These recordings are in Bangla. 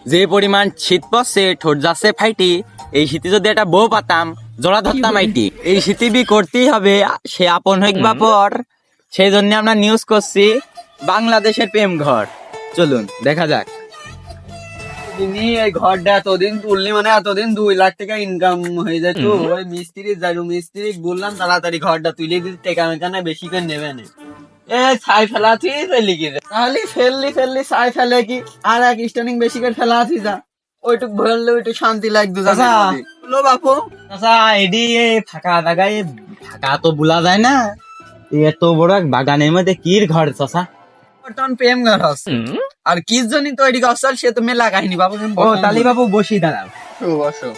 যে পরিমাণ শীত পড়ছে ঠোঁট যাচ্ছে ফাইটি, এই শীতে যদি একটা বউ পাতাম জোড়া ধরতাম আইটি। এই শীতে বি করতেই হবে, সে আপন হইক বা পর। সেই জন্য আমরা নিউজ করছি বাংলাদেশের প্রেম ঘর। চলুন দেখা যাক। তিনি এই ঘরটা এতদিন তুললি মানে এতদিন 2 লাখ টাকা ইনকাম হয়ে যায়। তো ওই মিস্ত্রি যাইরু মিস্ত্রি বললাম তাড়াতাড়ি ঘরটা তুলে দিতে, টেকা মেকানা বেশি করে নেবে না। এ ছাই ফেলাছি ফেলি কি তাহলে ফেললি ছাই ফেলে কি আর এক স্ট্যান্ডিং বেশি করে ফেলাছি যা ওইটুক ভরলে ওইটুক শান্তি লাগতো। আচ্ছা। বলো বাপু। আচ্ছা এডি ফাঁকা জায়গায় ফাঁকা তো বলা যায় না, এত বড় এক বাগানের মধ্যে কির ঘর চাচা? বর্তমান প্রেম ঘর হচ্ছে আর কি জন্য তো এদিকে অসল সে তো মেলা কাহিনী বাবু। ও তালি বাবু বসি দাঁড়াও। বসো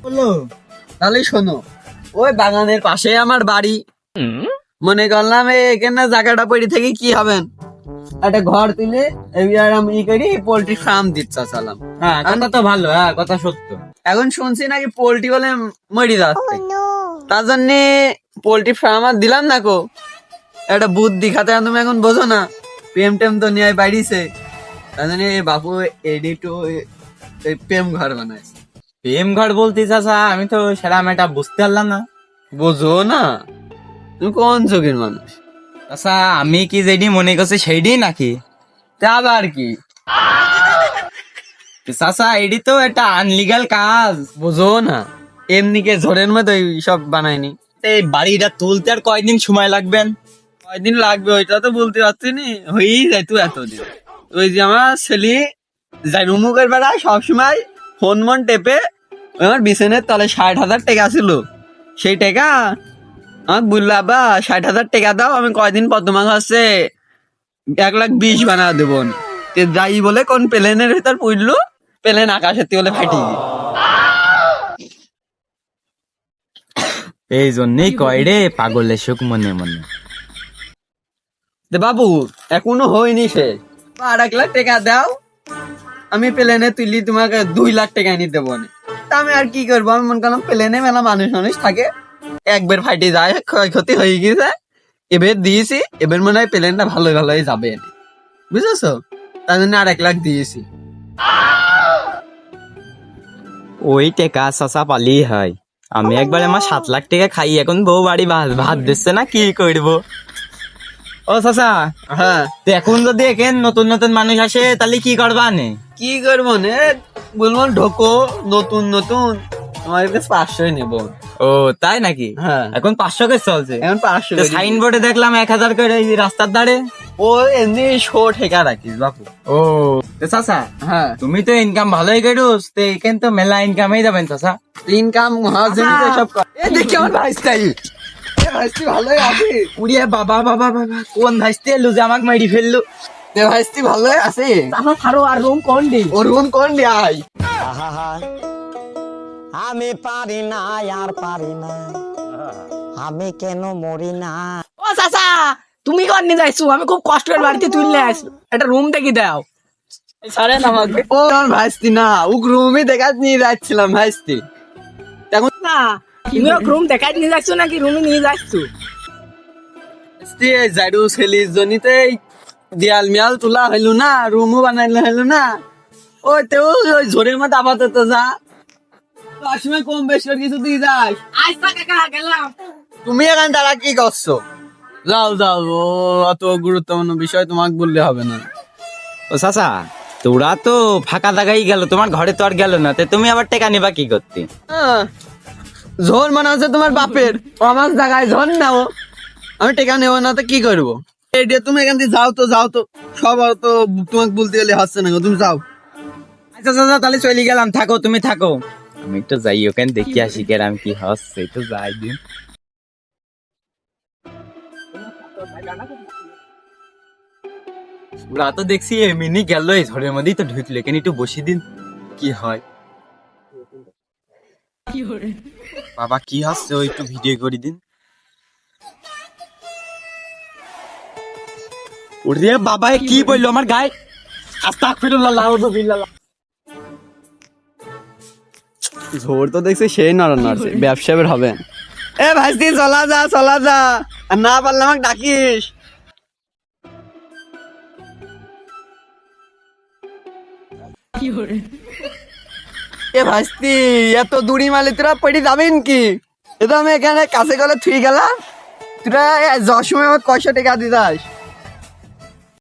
বলো তাহলে শোনো, ওই বাগানের পাশে আমার বাড়ি। মনে করলাম এখানে জায়গাটা পড়ি থেকে কি হবেন, একটা ঘর তুলে এবার আমি ই করি পোল্ট্রি ফার্ম দিচ্ছা চালাম। হ্যাঁ কথা তো ভালো, হ্যাঁ কথা সত্য। এখন শুনছি নাকি পোল্ট্রি বলে মরি যাচ্ছে, তার জন্য পোল্ট্রি ফার্ম আর দিলাম না কো। একটা বুদ্ধি খাতে তুমি এখন বোঝো না, প্রেম টেম তো নিয়ে বাড়িছে, তার জন্য বাপু এডিটো প্রেম ঘর বানাইছে। প্রেম ঘর বলতে চাচা আমি তো সেরকম এটা বুঝতে পারলাম না। বোঝো না তুমি কোন যুগের মানুষ? আচ্ছা আমি কি যেডি মনে করছি সেইডি নাকি? তা আবার কি চাচা এডি তো একটা আনলিগাল কাজ। বোঝো না, এমনি কে ঝড়ের মতো সব বানায়নি। এই বাড়িটা তুলতে আর কয়দিন সময় লাগবেন? কয়দিন লাগবে ওইটা তো বলতে পারছি নি, হয়েই যায় তো এতদিন। ওই যে আমার ছেলে যাই রুমুকের বেড়ায় সবসময় ফোন মন টেপে, ওই আমার বিছানের তলে 60,000 টাকা ছিল, সেই টাকা আমাকে বললো আব্বা 60,000 টাকা দাও, আমি কয়দিন পর তোমাকে হচ্ছে 1,20,000 বানা দেবো। যাই বলে কোন প্লেনের ভিতর পড়লো, প্লেন আকাশের বলে ফাটি গিয়ে। এই জন্যই কয় রে পাগলের সুখ মনে মনে। বাবু এখনো হয়নি সে, 1,00,000 টাকা দাও, আমি প্লেনে তুলি তোমাকে 2 লাখ টাকা এনে দেবো। তা আমি আর কি করবো, আমি মনে করলাম প্লেনে মেলা মানুষ থাকে, একবার ফাইটে যায় ক্ষয়ক্ষতি হয়ে গেছে, এবার দিয়েছি, এবার মনে হয় প্লেনটা ভালোই যাবে, বুঝেছো? তার জন্য আর 1,00,000 দিয়েছি। ওই টাকা চাচা পালি হয়। আমি একবার আমার 7 লাখ টাকা খাই, এখন বউ বাড়ি ভাত দিচ্ছে না, কি করবো? ও চাচা হ্যাঁ তো এখন যদি এখানে নতুন নতুন মানুষ আসে তাহলে কি করবা নে? কি করবো নে, বলবো ঢোকো নতুন তোমার কাছে 500 নেবো। ও তাই নাকি? হ্যাঁ এখন 500 করে চলছে। এখন 500 সাইন বোর্ডে দেখলাম 1,000 করে এই রাস্তার ধারে। ও এমনি শো ঠেকা রাখিস বাপু। ও চাচা হ্যাঁ তুমি তো ইনকাম ভালোই করোস, তো এখানে তো মেলা ইনকামই যাবেন চাচা। ইনকাম হওয়ার জন্য তো সব দেখি আমার ভাইস্তাই ভাইস্তি ভালোই আছে। উড়িয়া বাবা বাবা বাবা কোন ভাইস্তে এলো যে আমাকে মারি ফেললো? ভাইস্তি ভালোই আছে। আমার ছাড়ো আর রুম কোন দি? ওর বোন কোন আই আমি পারি না আর পারি না, আমি কেন মরি না। ও চাচা তুমি কর নিয়ে যাইছো, আমি খুব কষ্ট করে বাড়িতে তুললে আসো, একটা রুম দেখি দাও। সারেন আমাকে। ও আমার ভাইস্তি না, ও রুমই দেখা নিয়ে যাচ্ছিলাম ভাইস্তি। এখন না তুমি রুম দেখাই নিয়ে যাচ্ছ নাকি রুমে নিয়ে যাচ্ছ? জাইডু ছেলির জনিতে দেয়াল মিয়াল তোলা হইলো না, রুমও বানাইলে হইলো না, ওই তো ওই ঝোরের মধ্যে আপাতত যা সময় কম বেশ করে কিছু দিয়ে যাস। আজ টাকা গেলাম। তুমি এখানে তারা কি করছো? যাও ও অত গুরুত্বপূর্ণ বিষয় তোমাকে বললে হবে না। ও চাচা তোরা তো ফাঁকা জায়গায় গেল, তোমার ঘরে তো আর গেল না, তো তুমি আবার টাকা নিবা কি করতে? ঝোল মনে হচ্ছে তোমার বাপের, ও আমার জায়গায় ঝোল নাও, আমি টেকা নেবো না তো কি করবো? তুমি এখান থেকে যাও তো সব তো তোমাকে বলতে গেলে হচ্ছে না গো, তুমি যাও। আচ্ছা চাচা তাহলে চলে গেলাম, থাকো তুমি থাকো, আমি একটু যাই ওখানে দেখি আসি কেরাম কি হচ্ছে, একটু যাই দিন। ওরা তো দেখছি এমনি গেল, এই ঝড়ের মধ্যেই তো ঢুকলে, কেন একটু বসি দিন কি হয়। বাবা কি হচ্ছে ওই একটু ভিডিও করে দিন। ওরে বাবা কি বললো আমার গায়ে? আস্তাগফিরুল্লাহ আউযুবিল্লাহ। ঝোর তো দেখছি সেই নড়ছে, ব্যবসা বের হবে। এ ভাইস্তি চলা যা, আর না পারলে আমাকে ডাকিস। এ ভাস্তি এত দূরি মালি তোরা পড়ে যাবেন কি? এ তো আমি এখানে কাছে গেলে থুই গেলাম, তোরা যাওয়ার সময় আমার 100 টাকা দিতে